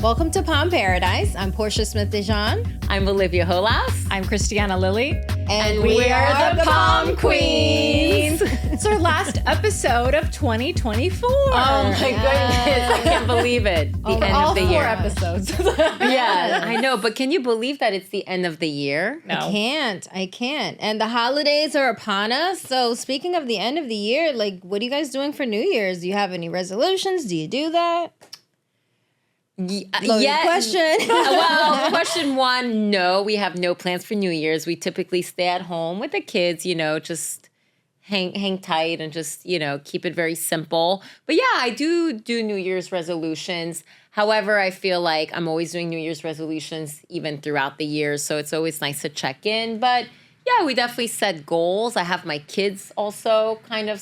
Welcome to Palm Paradise. I'm Portia Smith-Dejean. I'm Olivia Holas. I'm Christiana Lilly. And we are the Palm Queens. It's our last episode of 2024. Oh my goodness, I can't believe it. The end all of the 4 year. episodes. Yeah, I know, but can you believe that it's the end of the year? No. I can't. And the holidays are upon us. So speaking of the end of the year, like, what are you guys doing for New Year's? Do you have any resolutions? Do you do that? Loaded question. Well, question 1, no, we have no plans for New Year's. We typically stay at home with the kids, just hang tight and just, keep it very simple. But yeah, I do New Year's resolutions. However, I feel like I'm always doing New Year's resolutions even throughout the year. So it's always nice to check in. But yeah, we definitely set goals. I have my kids also kind of,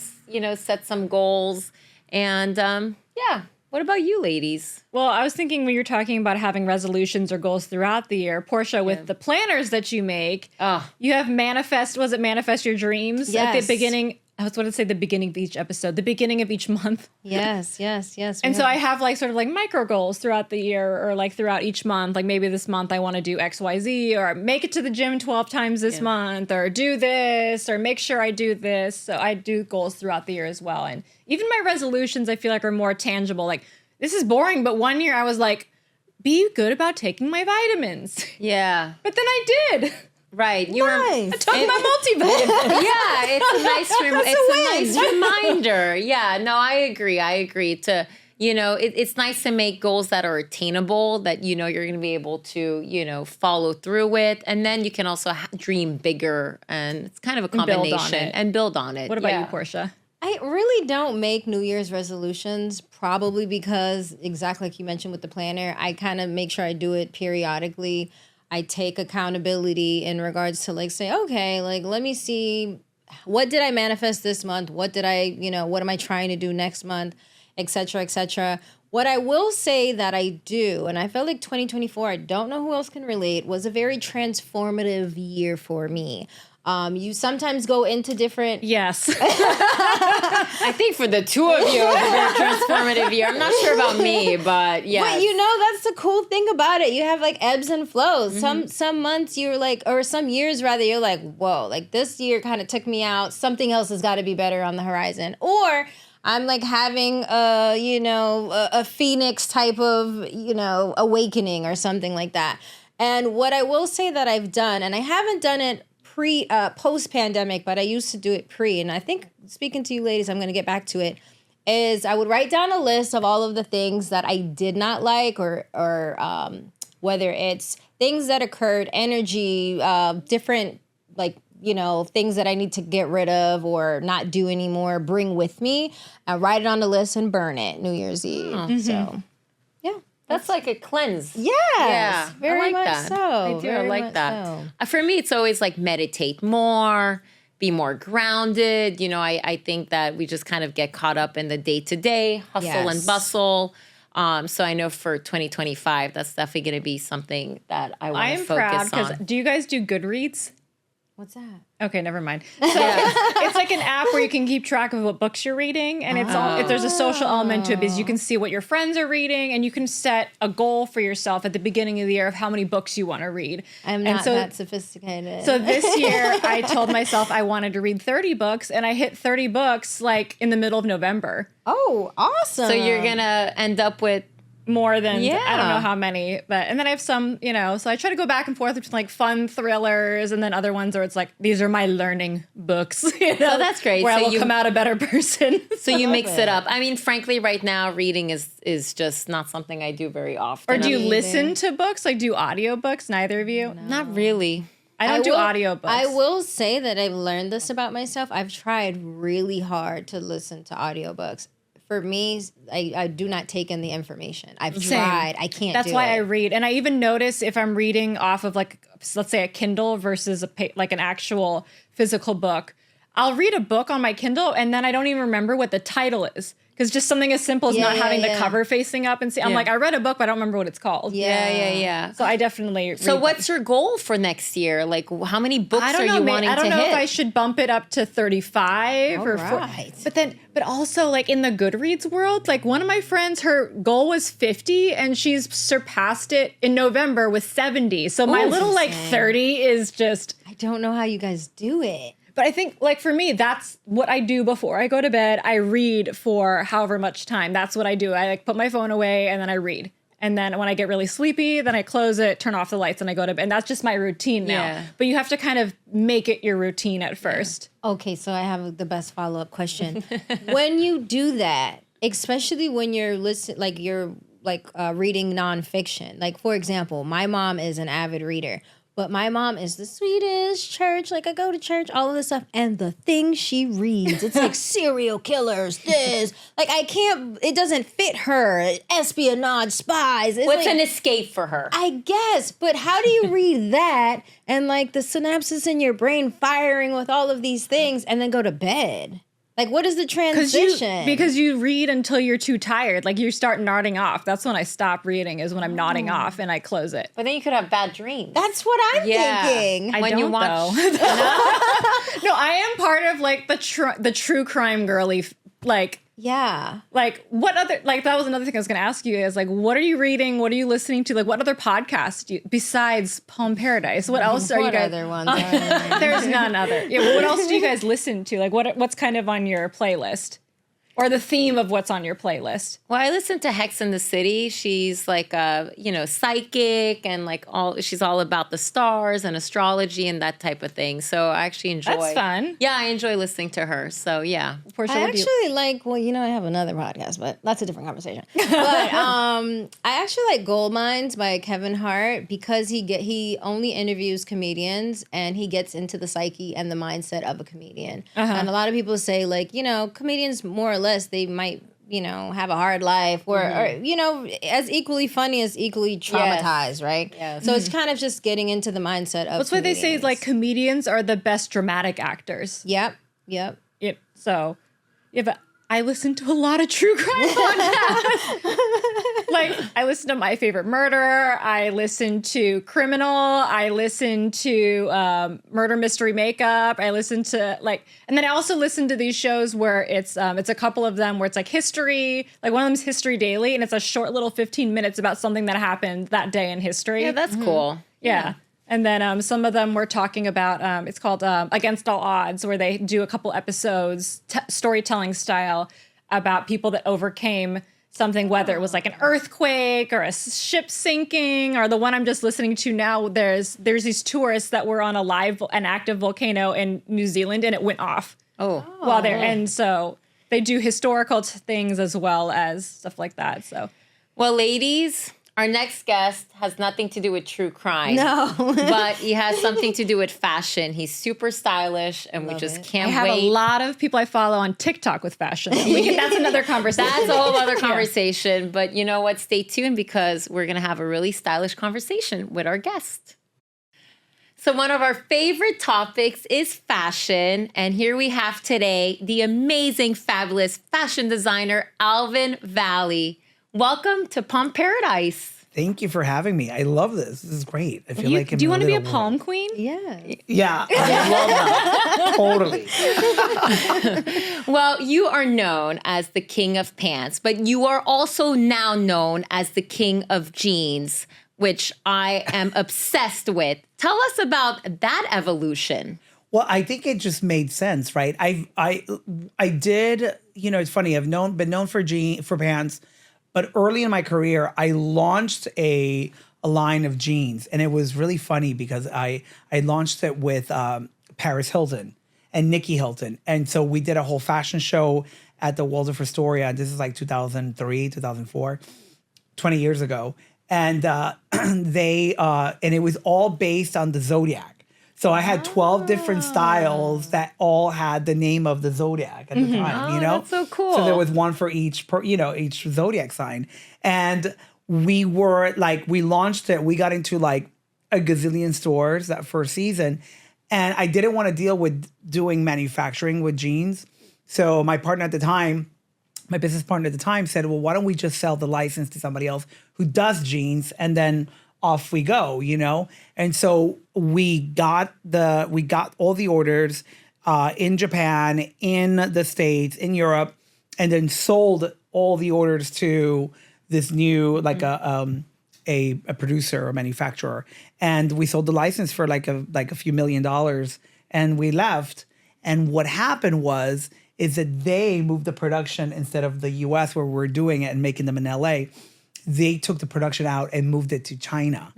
set some goals. And yeah. What about you, ladies? Well, I was thinking when you're talking about having resolutions or goals throughout the year, Portia, with the planners that you make, you have manifest your dreams Yes. at the beginning. I was going to say the beginning of each episode, the beginning of each month. Yes. And so I have sort of micro goals throughout the year or throughout each month. Like maybe this month I want to do X, Y, Z, or make it to the gym 12 times this month, or do this, or make sure I do this. So I do goals throughout the year as well. And even my resolutions I feel like are more tangible. Like, this is boring, but one year I was like, be good about taking my vitamins. Yeah. But then I did. Right. Nice. I took my multivitamins. Yeah, it's a nice reminder. Yeah, no, I agree to, it's nice to make goals that are attainable, that, you're going to be able to, follow through with. And then you can also dream bigger. And it's kind of a combination. And build on it. What about you, Portia? I really don't make New Year's resolutions, probably because, exactly like you mentioned with the planner, I kind of make sure I do it periodically. I take accountability in regards to say, okay, let me see, what did I manifest this month? What did I, what am I trying to do next month, et cetera, et cetera. What I will say that I do, and I feel like 2024, I don't know who else can relate, was a very transformative year for me. You sometimes go into different... Yes. I think for the two of you, it was a very transformative year. I'm not sure about me, but yeah. But that's the cool thing about it. You have ebbs and flows. Mm-hmm. Some months you're or some years rather, you're like, whoa, this year kind of took me out. Something else has got to be better on the horizon. Or I'm having a phoenix type of, awakening or something like that. And what I will say that I've done, and I haven't done it post-pandemic, but I used to do it pre, and I think, speaking to you ladies, I'm going to get back to it, is I would write down a list of all of the things that I did not like, or whether it's things that occurred, energy, different, things that I need to get rid of or not do anymore, bring with me, write it on the list and burn it New Year's Eve. Mm-hmm. So, yeah. That's like a cleanse. Yes, yeah, very I like much that. so. I do. I like that. For me, it's always meditate more, be more grounded. I think that we just kind of get caught up in the day-to-day hustle and bustle. So I know for 2025, that's definitely going to be something that I want to focus on. I am proud because do you guys do Goodreads? What's that? Okay, never mind. So it's like an app where you can keep track of what books you're reading, and there's a social element to it because you can see what your friends are reading, and you can set a goal for yourself at the beginning of the year of how many books you want to read. I'm not that sophisticated. So this year, I told myself I wanted to read 30 books, and I hit 30 books in the middle of November. Oh, awesome! So you're gonna end up with more than I don't know how many, and then I have some, so I try to go back and forth between fun thrillers and then other ones where it's these are my learning books. So that's great. Where I will come out a better person. So you mix it up. I mean, frankly, right now reading is just not something I do very often. Or do you listen to books? Do audiobooks? Neither of you? No. Not really. I don't do audiobooks. I will say that I've learned this about myself. I've tried really hard to listen to audiobooks. For me, I do not take in the information. I've tried. I can't. That's why I read. And I even notice if I'm reading off of let's say a Kindle versus an actual physical book. I'll read a book on my Kindle and then I don't even remember what the title is Because just something as simple as not having the cover facing up and see. I'm like, I read a book, but I don't remember what it's called. Yeah. So I definitely. So what's your goal for next year? Like, how many books are you wanting to hit? I don't know if I should bump it up to 35 or 40. But also like in the Goodreads world, like one of my friends, her goal was 50 and she's surpassed it in November with 70. So my little like 30 is just. I don't know how you guys do it. But I think, like, for me, that's what I do before I go to bed. I read for however much time. That's what I do. I, like, put my phone away, and then I read. And then when I get really sleepy, then I close it, turn off the lights, and I go to bed. And that's just my routine now. Yeah. But you have to kind of make it your routine at first. Okay, so I have the best follow-up question. When you do that, especially when you're reading nonfiction, like, for example, my mom is an avid reader. But my mom is the sweetest church. Like, I go to church, all of this stuff. And the thing she reads, it's like serial killers, this. Like, I can't, it doesn't fit her. Espionage, spies. It's What's like, an escape for her? I guess. But how do you read that and, like, the synapses in your brain firing with all of these things and then go to bed? Like, what is the transition? Because you read until you're too tired. Like, you start nodding off. That's when I stop reading, is when I'm nodding off and I close it. But then you could have bad dreams. That's what I'm thinking. I don't, though. No, I am part of, like, the true crime girly, like... Yeah. Like, what other, like, that was another thing I was going to ask you is, like, what are you reading? What are you listening to? Like, what other podcasts besides Palm Paradise? What else are you guys? What other ones are there? There's none other. Yeah, but what else do you guys listen to? Like, what's kind of on your playlist? Or the theme of what's on your playlist? Well, I listen to Hex in the City. She's like a, psychic and like she's all about the stars and astrology and that type of thing. So I actually enjoy. That's fun. Yeah, I enjoy listening to her. So yeah. Portia, I actually like, well, I have another podcast, but that's a different conversation. But I actually like Gold Mines by Kevin Hart because he only interviews comedians and he gets into the psyche and the mindset of a comedian. And a lot of people say like, comedians more or less, they might, have a hard life or as equally funny as equally traumatized, right? Yes. So it's kind of just getting into the mindset of That's why they say is like comedians are the best dramatic actors. Yep. Yep. So, but I listen to a lot of true crime podcasts. Like, I listen to My Favorite Murder. I listen to Criminal. I listen to Murder Mystery Makeup. I listen to and then I also listen to these shows where it's a couple of them where it's like history. Like one of them's History Daily, and it's a short little 15 minutes about something that happened that day in history. Yeah, that's cool. Yeah. And then some of them were talking about, it's called Against All Odds, where they do a couple episodes, storytelling style, about people that overcame something, whether it was like an earthquake or a ship sinking, or the one I'm just listening to now, there's these tourists that were on an active volcano in New Zealand, and it went off while they're, and so they do historical things as well as stuff like that, so. Well, ladies... Our next guest has nothing to do with true crime. No. But he has something to do with fashion. He's super stylish, and we just can't wait. I have a lot of people I follow on TikTok with fashion. That's another conversation. That's a whole other conversation. But you know what? Stay tuned because we're going to have a really stylish conversation with our guest. So one of our favorite topics is fashion. And here we have today the amazing, fabulous fashion designer, Alvin Valley. Welcome to Palm Paradise. Thank you for having me. I love this. This is great. I feel like I'm do you want to be a little palm world. queen? Yeah. Yeah, I love that. Totally. Well, you are known as the king of pants, but you are also now known as the king of jeans, which I am obsessed with. Tell us about that evolution. Well, I think it just made sense, right? I did. It's funny. I've been known for pants. But early in my career, I launched a line of jeans, and it was really funny because I launched it with Paris Hilton and Nikki Hilton, and so we did a whole fashion show at the Waldorf Astoria. This is like 2003, 2004, 20 years ago, and and it was all based on the Zodiac. So I had 12 different styles that all had the name of the Zodiac at the time, That's so cool. So there was one for each Zodiac sign. And we launched it. We got into like a gazillion stores that first season. And I didn't want to deal with doing manufacturing with jeans. So my partner at the time my business partner at the time said, well, why don't we just sell the license to somebody else who does jeans, and then off we go, you know? And so we got all the orders in Japan, in the States, in Europe, and then sold all the orders to this new, like a producer or manufacturer. And we sold the license for like a few $1,000,000, and we left. And what happened is that they moved the production instead of the US where we're doing it and making them in LA. They took the production out and moved it to China.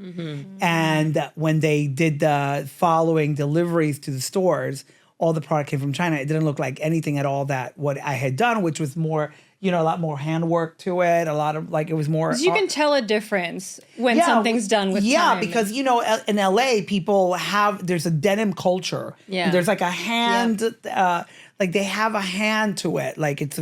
And when they did the following deliveries to the stores, all the product came from China. It didn't look like anything at all that what I had done, which was more, you know, a lot more handwork to it. A lot of like, it was more. You can tell a difference when something's done with time. Because, you know, in LA, there's a denim culture. Yeah. There's like a hand, like they have a hand to it. Like it's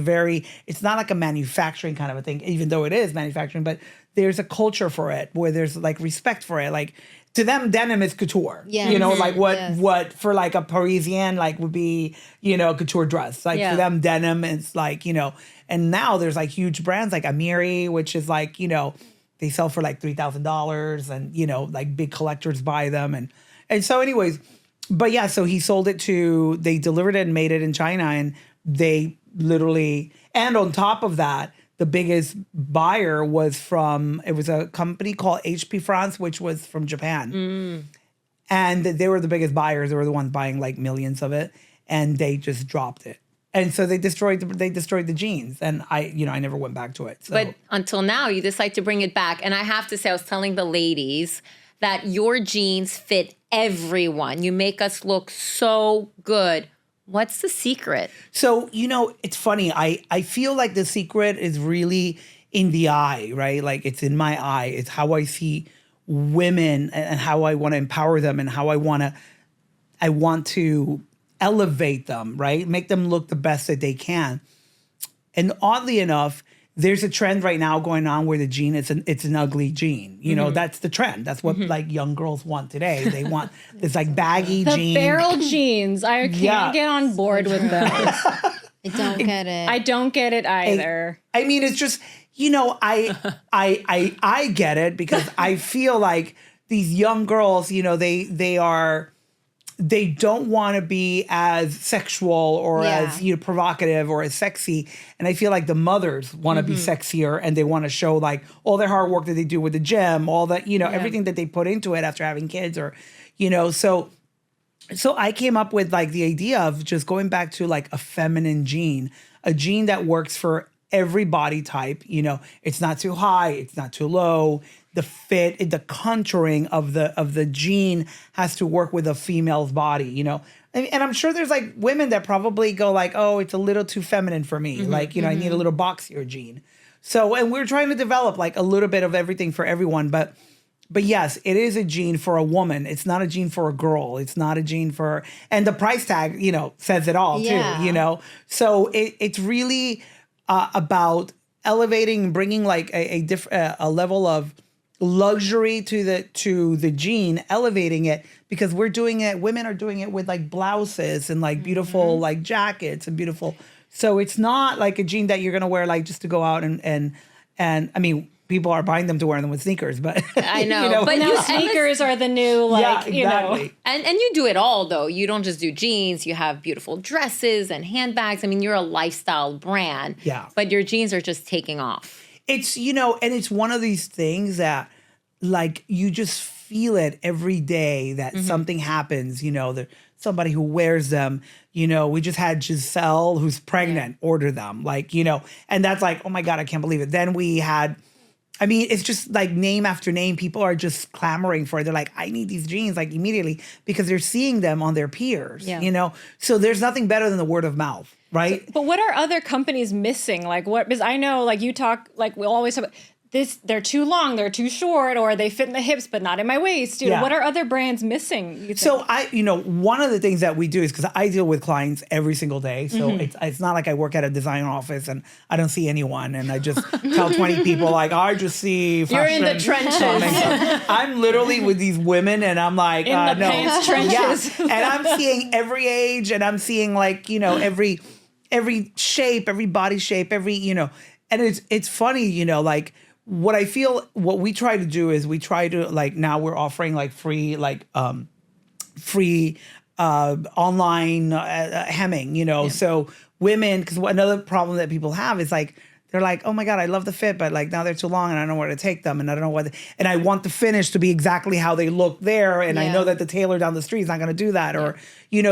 not like a manufacturing kind of a thing, even though it is manufacturing, but there's a culture for it where there's like respect for it. Like to them, denim is couture. Yeah. You know, like what for like a Parisian, like would be, you know, couture dress. Like for them, denim is like, you know, and now there's like huge brands like Amiri, which is like, you know, they sell for like $3,000 and, you know, like big collectors buy them. And so anyways, but yeah, so he sold it they delivered it and made it in China, and they literally, and on top of that, the biggest buyer was it was a company called HP France, which was from Japan. And they were the biggest buyers. They were the ones buying like millions of it, and they just dropped it. And so they destroyed the jeans, and I never went back to it. So. But until now, you decide to bring it back. And I have to say, I was telling the ladies that your jeans fit everyone. You make us look so good. What's the secret? So, you know, it's funny. I feel like the secret is really in the eye, right? Like it's in my eye. It's how I see women and how I want to empower them and how I want to elevate them, right? Make them look the best that they can. And oddly enough, there's a trend right now going on where the jean it's an ugly jean. You know, that's the trend. That's what like young girls want today. They want this like baggy jean. The barrel jeans. I can't get on board with those. I don't get it. I don't get it either. I mean, it's just, you know, I get it because I feel like these young girls, you know, they don't want to be as sexual or as, you know, provocative or as sexy. And I feel like the mothers want to be sexier, and they want to show like all their hard work that they do with the gym, all that, you know, everything that they put into it after having kids, or, you know, so I came up with like the idea of just going back to like a feminine jean, a jean that works for every body type. You know, it's not too high, it's not too low. The fit, the contouring of the jean has to work with a female's body, you know. And I'm sure there's like women that probably go like, oh, it's a little too feminine for me. Like, you know, I need a little boxier jean. So, and we're trying to develop like a little bit of everything for everyone. But yes, it is a jean for a woman. It's not a jean for a girl. It's not a jean for, and the price tag, you know, says it all too, you know. So it's really about elevating, bringing like a level of luxury to the jean, elevating it, because women are doing it with like blouses and like beautiful like jackets and beautiful. So it's not like a jean that you're gonna wear like just to go out and I mean, people are buying them to wear them with sneakers, but I know, you know, but Now sneakers are the new like, you know. And you do it all though. You don't just do jeans. You have beautiful dresses and handbags. I mean, you're a lifestyle brand. Yeah. But your jeans are just taking off. It's, you know, and it's one of these things that like you just feel it every day that something happens, you know, that somebody who wears them, you know, we just had Giselle, who's pregnant, order them, like, you know, and that's like, oh my God, I can't believe it. Then we had, I mean, it's just like name after name. People are just clamoring for it. They're like, I need these jeans like immediately, because they're seeing them on their peers, you know? So there's nothing better than the word of mouth, right? So, but what are other companies missing? Like what, because I know like you talk, like we'll always talk about this, they're too long, they're too short, or they fit in the hips, but not in my waist. Dude, what are other brands missing? You think? So one of the things that we do is, because I deal with clients every single day. So it's not like I work at a design office and I don't see anyone and I just tell 20 people like, I just see fashion. You're in the trenches. I'm literally with these women and I'm like, in the pants trenches. Yeah. And I'm seeing every age, and I'm seeing like, you know, every every shape, every body shape, and it's funny, like what I feel, what we try to do is we try to like, now we're offering like free, online hemming, so women, because another problem that people have is like, they're like, oh my God, I love the fit, but like now they're too long and I don't know where to take them and I don't know what, and I want the finish to be exactly how they look there. And I know that the tailor down the street is not going to do that. Or,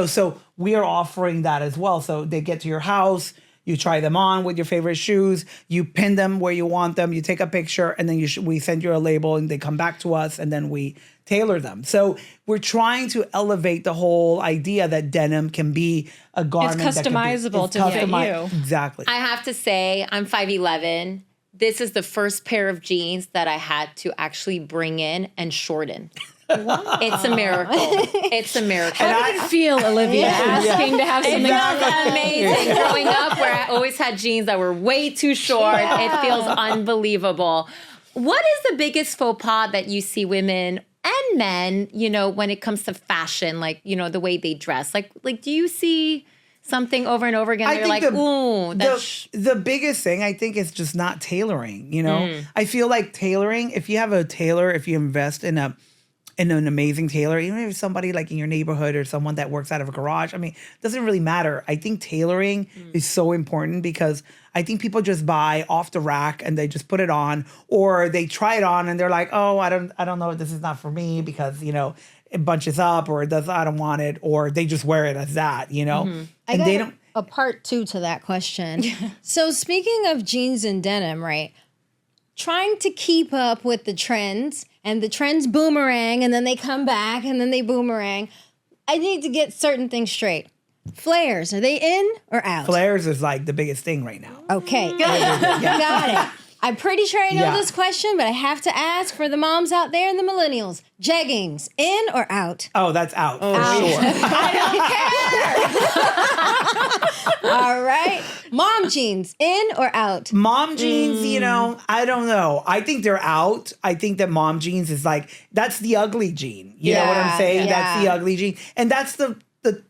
so we are offering that as well. So they get to your house, you try them on with your favorite shoes, you pin them where you want them, you take a picture, and then we send you a label and they come back to us and then we tailor them. So we're trying to elevate the whole idea that denim can be a garment. It's customizable to fit you. Exactly. I have to say, I'm 5'11". This is the first pair of jeans that I had to actually bring in and shorten. Wow. It's a miracle. It's a miracle. How did it feel, Olivia, asking to have something? It feels amazing. Growing up, where I always had jeans that were way too short, it feels unbelievable. What is the biggest faux pas that you see women and men, when it comes to fashion, like, the way they dress? Like do you see something over and over again that you're like, ooh, the biggest thing I think is just not tailoring, I feel like tailoring, if you have a tailor, if you invest in an amazing tailor, even if it's somebody like in your neighborhood or someone that works out of a garage, it doesn't really matter. I think tailoring is so important because I think people just buy off the rack and they just put it on, or they try it on and they're like, oh, I don't know, this is not for me because, it bunches up, or I don't want it, or they just wear it as that, And they don't. A part 2 to that question. So speaking of jeans and denim, right? Trying to keep up with the trends, and the trends boomerang, and then they come back, and then they boomerang. I need to get certain things straight. Flares, are they in or out? Flares is like the biggest thing right now. Okay, got it. I'm pretty sure I know this question, but I have to ask for the moms out there and the millennials. Jeggings, in or out? Oh, that's out for sure. I don't care. All right. Mom jeans, in or out? Mom jeans, I don't know. I think they're out. I think that mom jeans is like, that's the ugly jean. You know what I'm saying? Yeah. That's the ugly jean. And that's the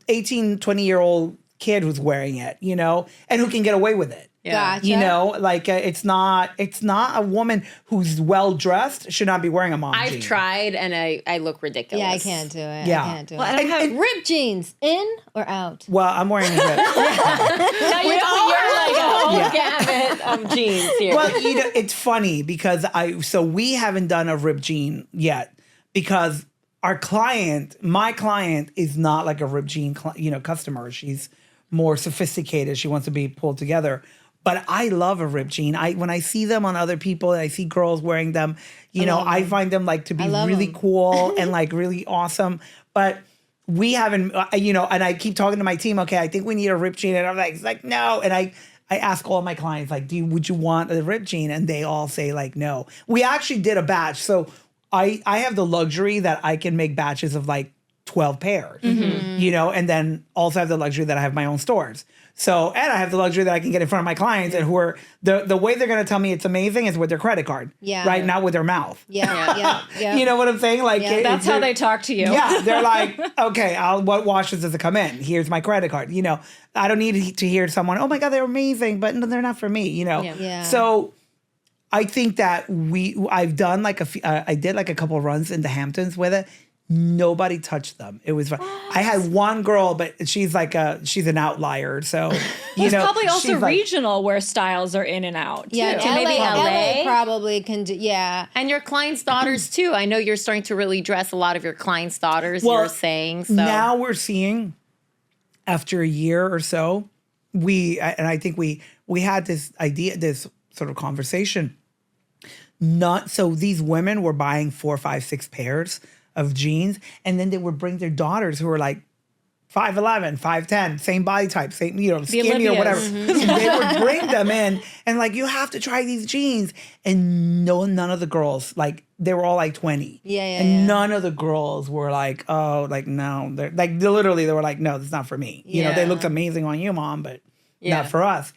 18, 20-year-old kid who's wearing it, and who can get away with it. Yeah. Gotcha. It's not a woman who's well dressed should not be wearing a mom jean. I've tried and I look ridiculous. Yeah, I can't do it. Yeah. I can't do it. Well, I don't have ripped jeans, in or out? Well, I'm wearing a rip. Now you're like a whole gamut of jeans here. Well, it's funny because we haven't done a ripped jean yet because my client is not like a ripped jean, customer. She's more sophisticated. She wants to be pulled together. But I love a ripped jean. When I see them on other people and I see girls wearing them, I find them like to be really cool and like really awesome. But we haven't, and I keep talking to my team, okay, I think we need a ripped jean. And I'm like, no. And I ask all my clients, like, would you want a ripped jean? And they all say like, no. We actually did a batch. So I have the luxury that I can make batches of like 12 pairs, and then also have the luxury that I have my own stores. So, and I have the luxury that I can get in front of my clients and who are, the way they're going to tell me it's amazing is with their credit card. Yeah. Right? Not with their mouth. Yeah. You know what I'm saying? Like, That's how they talk to you. Yeah. They're like, okay, what washes does it come in? Here's my credit card. I don't need to hear someone, oh my God, they're amazing, but no, they're not for me, Yeah. So I think that I've done like I did like a couple of runs in the Hamptons with it. Nobody touched them. It was fun. I had one girl, but she's an outlier. So, There's probably also regional where styles are in and out. Too. Yeah, maybe LA probably can do. Yeah, and your clients' daughters too. I know you're starting to really dress a lot of your clients' daughters. Well, you're saying so. Now we're seeing, after a year or so, I think we had this idea, this sort of conversation. So these women were buying 4, 5, 6 pairs of jeans, and then they would bring their daughters who were like 5'11", 5'10", same body type, same, skinny or whatever. And they would bring them in and like, you have to try these jeans. And none of the girls, like, they were all like 20. And none of the girls were like, oh, like, no. They're like, literally, they were like, no, that's not for me. They looked amazing on you, Mom, but not for us.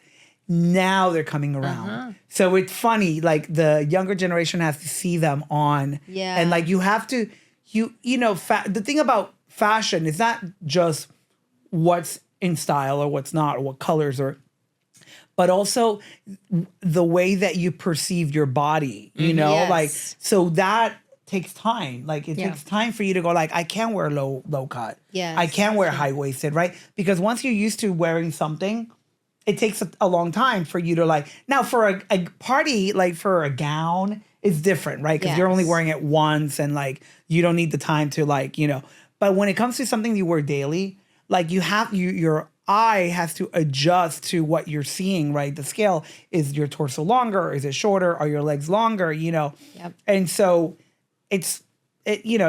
Now they're coming around. So it's funny, like, the younger generation has to see them on. And like, you have to, the thing about fashion is not just what's in style or what's not or what colors, or but also the way that you perceive your body, you know, Yes. like, so that takes time. Like, it takes time for you to go, like, I can wear low cut. Yes. I can wear high-waisted, right? Because once you're used to wearing something, it takes a long time for you to, like, now for a party, like for a gown, it's different, right? Because you're only Yes. wearing it once and, like, you don't need the time to, like, you know. But when it comes to something you wear daily, like, your eye has to adjust to what you're seeing, right? The scale, is your torso longer? Is it shorter? Are your legs longer? You know? Yep. And so it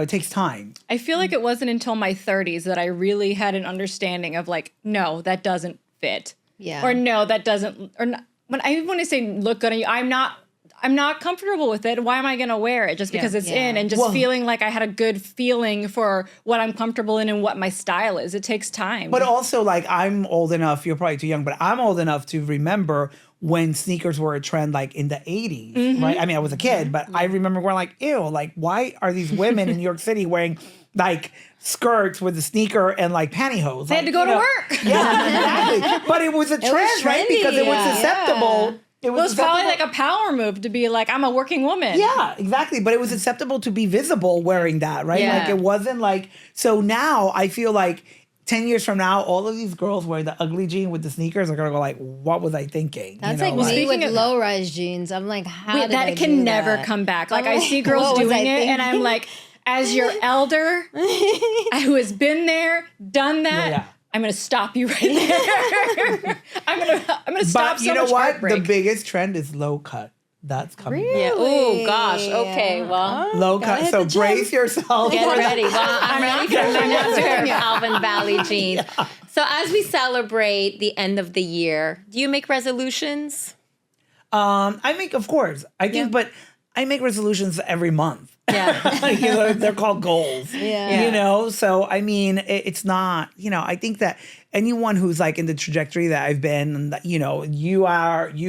takes time. I feel like it wasn't until my 30s that I really had an understanding of like, no, that doesn't fit. Yeah. Or no, that doesn't. Or not, when I say look good on you, I'm not comfortable with it. Why am I going to wear it just because it's in? And just feeling like I had a good feeling for what I'm comfortable in and what my style is. It takes time. But also, like, I'm old enough, you're probably too young, but I'm old enough to remember when sneakers were a trend, like in the 80s, right? I mean, I was a kid, but I remember going like, ew, like, why are these women in New York City wearing like skirts with a sneaker and like pantyhose? they had to go to work. Yeah, exactly. But it was a trend, right? trendy, Because it was yeah. acceptable. It was probably acceptable. like a power move to be like, I'm a working woman. Yeah, exactly. But it was acceptable to be visible wearing that, right? Yeah. Like, it wasn't like, so now I feel like 10 years from now, all of these girls wearing the ugly jean with the sneakers are gonna go like, what was I thinking? That's You know, like me Speaking with of- low-rise jeans. I'm like, how did I that do can never that? come back. Like, I'm I see girls what was doing I it, and I'm thinking? like, as your elder who has been there, done that, Yeah. I'm gonna stop you right there. I'm gonna stop But so you know much what? heartbreak. The biggest trend is low cut. That's coming. back. Yeah. Oh Really? gosh. Okay. Well, Low Gotta cut. hit So the gym. brace yourself. get ready. Well, I'm ready for I'm my not next doing pair of it. Alvin Valley jeans. So as we celebrate the end of the year, do you make resolutions? I make, of course, I think, but I make resolutions every month. Yeah. You know, they're called goals. Yeah. You know, so I mean, it's not, you know, I think that anyone who's like in the trajectory that I've been, and that, you know, you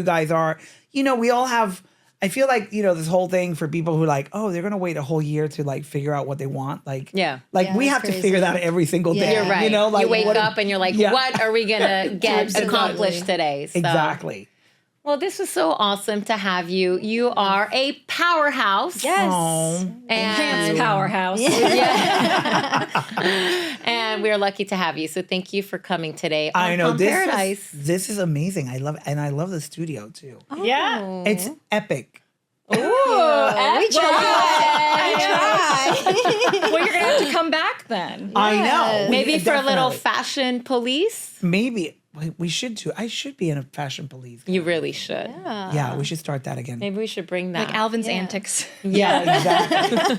guys are, you know, we all have, I feel like, you know, this whole thing for people who like, oh, they're going to wait a whole year to like figure out what they want. Like, Yeah. like Yeah, we that's have to crazy. figure that out every single day. Yeah. You're right. You know, like you wake what- up and you're like, Yeah. what are we gonna get Exactly. accomplished today? So, Exactly. Well, this was so awesome to have you. You are a powerhouse. Yes. Oh. Enhanced And powerhouse. and we're lucky to have you. So thank you for coming today on I know Palm Paradise. this is amazing. I love the studio too. Yeah. It's epic. We try. Well, you're gonna have to come back then. I know. Maybe for a little Definitely. fashion police. Maybe we should do. I should be in a fashion police. You really should. Yeah, we should start that again. Maybe we should bring that. Like Alvin's antics. Yeah, exactly.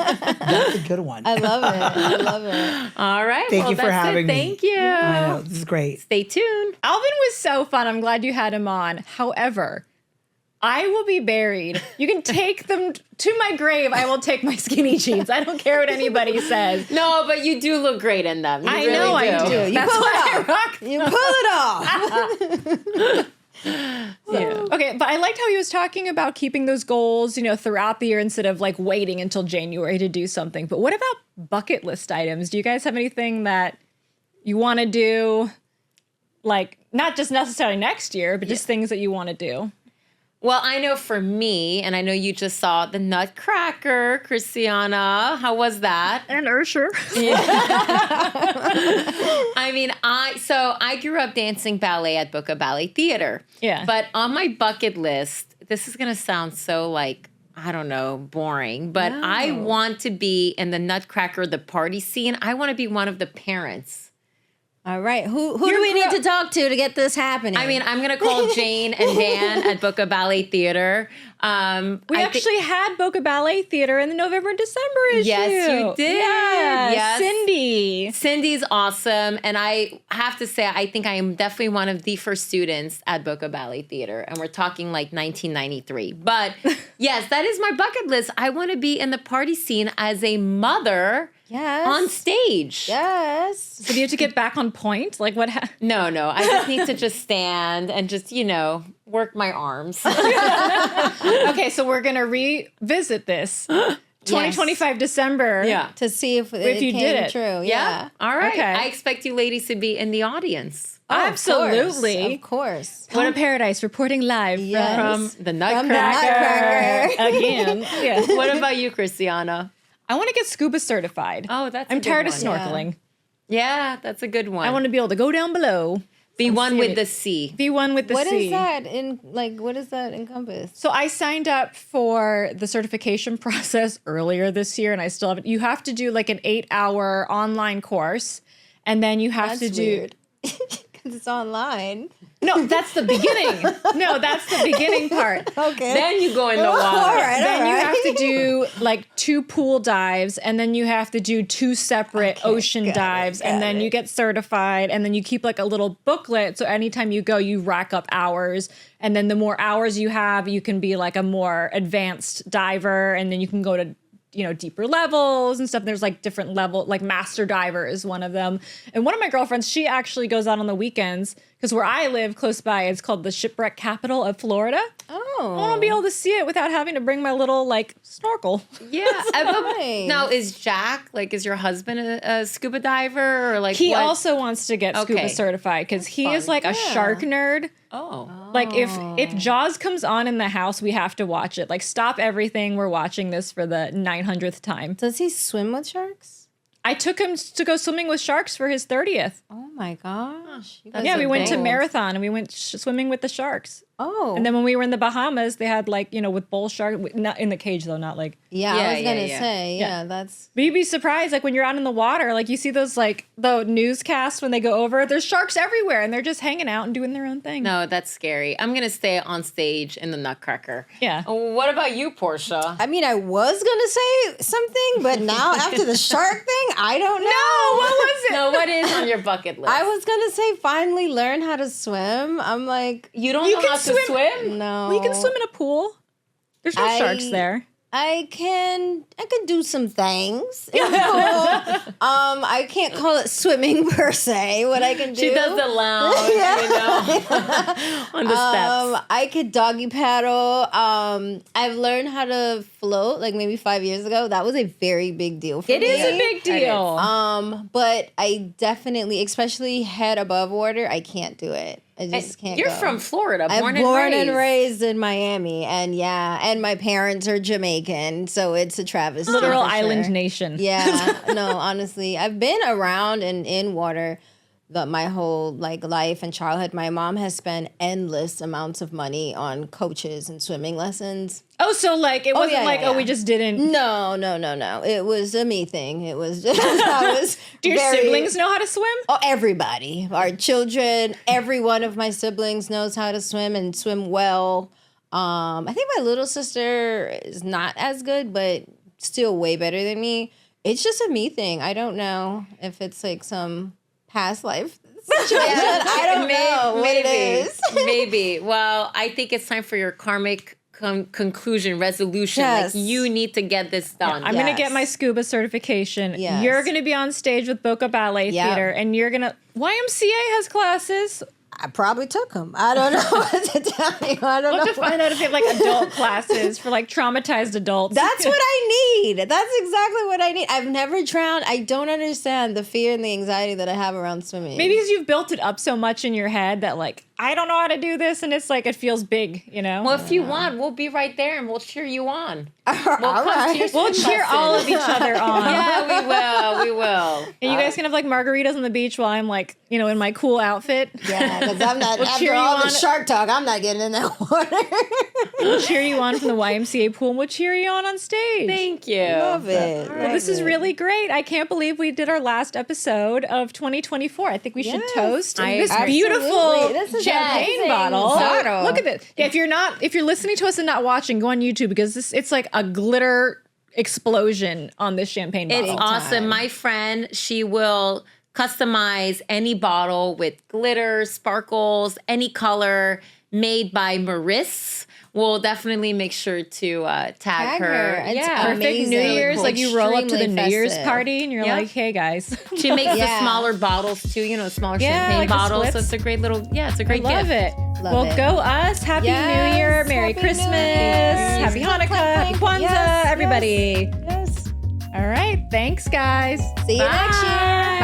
That's a good one. I love it. I love it. All right. Thank well, you for that's having it. me. Thank you. I know, this is great. Stay tuned. Alvin was so fun. I'm glad you had him on. However, I will be buried. You can take them to my grave. I will take my skinny jeans. I don't care what anybody says. No, but you do look great in them. You I really know I do. You That's pull why I it off. rock. You pull it off. Yeah. Okay, but I liked how he was talking about keeping those goals, you know, throughout the year instead of like waiting until January to do something. But what about bucket list items? Do you guys have anything that you want to do, like not just necessarily next year, but just things that you want to do? Well, I know for me, and I know you just saw the Nutcracker, Christiana. How was that? And Ursher. I mean, I grew up dancing ballet at Boca Ballet Theater. Yeah. But on my bucket list, this is gonna sound so like, I don't know, boring, but I want to be in the Nutcracker, the party scene. I want to be one of the parents. All right. Who do we need to talk to get this happening? I mean, I'm going to call Jane and Dan at Boca Ballet Theater. We actually had Boca Ballet Theater in the November and December issue. Yes, you did. Yeah, Yes. Cindy. Cindy's awesome. And I have to say, I think I am definitely one of the first students at Boca Ballet Theater. And we're talking like 1993. But yes, that is my bucket list. I want to be in the party scene as a mother yes. on stage. Yes. So do you have to get back on point? Like what? No. I just need to just stand and just, work my arms. Okay, so we're gonna revisit this. 2025 December. Yeah. To see if you came did it. true. Yeah. All right. Okay. I expect you ladies to be in the audience. Absolutely. Of course. What a paradise, reporting live Yes. From the Nutcracker. Nutcracker. again. Yeah. What about you, Christiana? I want to get scuba certified. Oh, that's a I'm good tired one. of snorkeling. Yeah, that's a good one. I want to be able to go down below. be one with serious. the sea. Be one with the What sea. is that what does that encompass? So I signed up for the certification process earlier this year, and I still haven't. You have to do like an 8-hour online course, and then you have to do. Weird. Because it's online. No, that's the beginning. No, that's the beginning part. Okay. Then you go in the water. All right, Then all you right. have to do like 2 pool dives, and then you have to do 2 separate ocean got it, dives, and got then it. you get certified, and then you keep like a little booklet. So anytime you go, you rack up hours, and then the more hours you have, you can be like a more advanced diver, and then you can go to deeper levels and stuff. There's like different level, like master diver is one of them. And one of my girlfriends, she actually goes out on the weekends because where I live close by, it's called the shipwreck capital of Florida. I want to be able to see it without having to bring my little like snorkel. Yeah. nice. Now, is Jack, is your husband a scuba diver? Or like He what? also wants to get scuba Okay. certified because he fun. is like a shark nerd. Oh. Like if Jaws comes on in the house, we have to watch it. Like stop everything. We're watching this for the 900th time. Does he swim with sharks? I took him to go swimming with sharks for his 30th. Oh my gosh. You That's guys Yeah, are we went to bold. Marathon and we went swimming with the sharks. Oh. And then when we were in the Bahamas, they had with bull shark, not in the cage though, not like. yeah, Yeah, I was gonna yeah. say, Yeah. that's But you'd be surprised, like when you're out in the water, like you see those like the newscasts when they go over, there's sharks everywhere and they're just hanging out and doing their own thing. No, that's scary. I'm going to stay on stage in the Nutcracker. Yeah. What about you, Portia? I mean, I was gonna say something, but now after the shark thing, I don't know. What was it? No, what is on your bucket list? I was gonna say finally learn how to swim. I'm like, You don't You know can how to swim- swim? no. Well, you can swim in a pool. There's no sharks there. I can do some things. in the pool. I can't call it swimming per se. What I can do. She does the lounge, on the steps. I could doggy paddle. I've learned how to float like maybe 5 years ago. That was a very big deal for It me. is a big deal. But I definitely, especially head above water, I can't do it. I just can't. You're go. from Florida, I'm born and raised in Miami, and my parents are Jamaican, so it's a travesty. Literal for island sure. nation. Yeah, no, honestly, I've been around and in water my whole life and childhood. My mom has spent endless amounts of money on coaches and swimming lessons. Oh, so it wasn't yeah. we just didn't. No. It was a me thing. It was just I was. Do your siblings know how to swim? Oh, everybody, our children, every one of my siblings knows how to swim and swim well. I think my little sister is not as good, but still way better than me. It's just a me thing. I don't know if it's like some past life situation. I don't know what it is. Maybe. Well, I think it's time for your karmic conclusion resolution. Yes. You need to get this done. I'm gonna get my scuba certification. Yes. You're gonna be on stage with Boca Ballet Yep. Theater, and you're gonna YMCA has classes. I probably took them. I don't know what to tell you. I don't We'll know. have to find out if they have adult classes for traumatized adults. That's what I need. That's exactly what I need. I've never drowned. I don't understand the fear and the anxiety that I have around swimming. maybe because you've built it up so much in your head that I don't know how to do this, and it's it feels big, Well, if you want, we'll be right there and we'll cheer you on. All right. We'll cheer all of each other on. Yeah, we will. And you guys can have margaritas on the beach while I'm in my cool outfit. Yeah, because I'm not, We'll after cheer you all the on. shark talk, I'm not getting in that water. We'll cheer you on from the YMCA pool, and we'll cheer you on stage. Thank you. Love it. Well, this is really great. I can't believe we did our last episode of 2024. I think we should Yes. toast this Absolutely. beautiful This is champagne amazing bottle. bottle. Look at this. Yeah, if you're listening to us and not watching, go on YouTube because it's like a glitter explosion on this champagne bottle. It's awesome. My friend, she will customize any bottle with glitter, sparkles, any color, made by Maris. We'll definitely make sure to tag her. It's Yeah. Perfect amazing. New Year's, you roll up to the Extremely New Year's festive. party and you're Yeah. like, hey guys. She makes the Yeah. smaller bottles too, smaller Yeah, champagne like the bottles. So splits. it's a great little, it's a I great love gift. it. Love Well, it. go us. Happy Yes, New Year. Merry Happy New Christmas. Year. Happy Hanukkah. Happy Clink, Kwanzaa, clink. Yes, everybody. Yes. All right. Thanks, guys. See you next year.